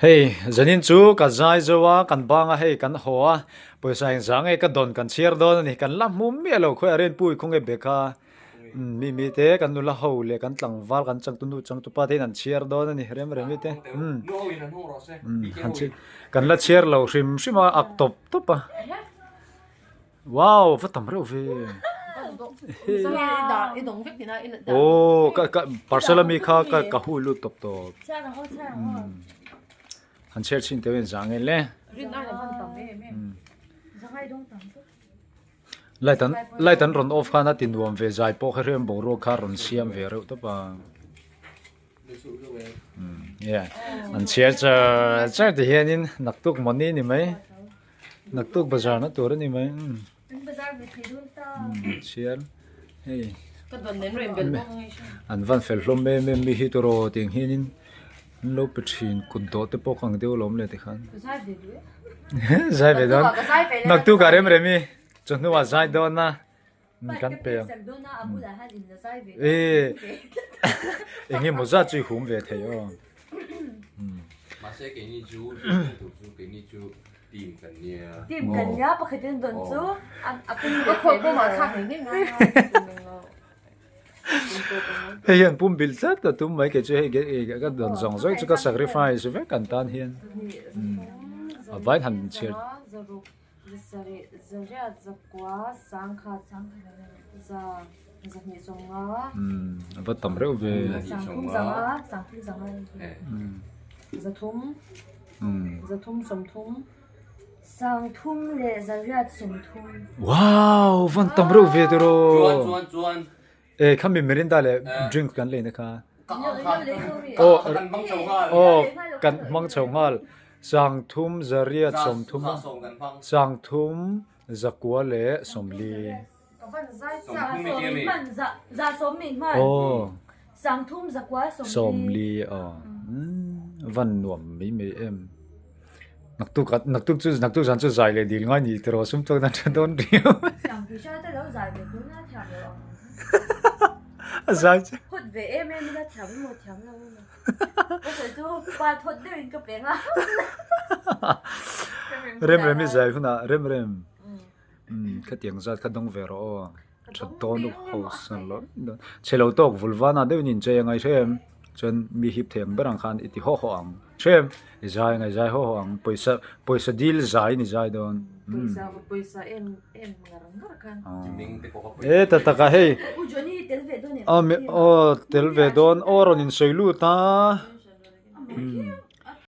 Hey, zanin chu ka zai zowa kan banga hey kan hoa poisa in zange ka don kan chiar don ni kan lam mum mi lo khoi aren pui khong e beka mi te kan nula ho le kan tlang wal kan chang tunu chang tu pa te nan chiar don ni rem mi te han chi kan la chiar lo rim shima ak top topa wow fatam re ve oh ka parcela mi ka hu lu top top han chiar chin te wen zange le lai tan ron off khana tin nuam ve zai po khrem bo ro kha ron siam ve ro to pa yeah an chiar cha de hianin naktuk moni ni mai naktuk bazar na tur ni mai chiar hey an van fel hlom me mi hi to ro ting hianin lo pechin kun do te po khang deu lom le te khan zai ve don naktuk arem remi chonu wa zai don na kan pe engi moza chi hum ve the yo mà sẽ cái như chú cái như chú tìm cần nhà tìm cần nhá bà khởi tên tuần chú anh có khổ cô mà khác này ngay hian pum bil chat ta tum mai ke che ge ga don zong zoi chu ka sacrifice ve kan tan hian vai han chir va tam reu ve wow van tam reu ve ro chuan kham mi merinda le drink kan le na kha kan mang chau ngal sang thum zaria som thum sang thum zakwa le somli sang thum zakwa somli van nuam mi em naktuk jan chu zai le dil ngai ni tro sum to na don rio zai hốt về em đã thắm một thắm đâu có phải chú ba thốt đều in cấp đến à rem zai huna rem ka tiang zat ka dong ve ro chat ton lu ho san lo chelo tok vulvana de nin che ngai them chen mi hip them berang khan iti ho ho ang chem zai ngai zai ho ho ang poisa deal zai ni zai don poisa em ngarang kan ta ka hey ujoni tel ve don tel ve don oron in soilu ta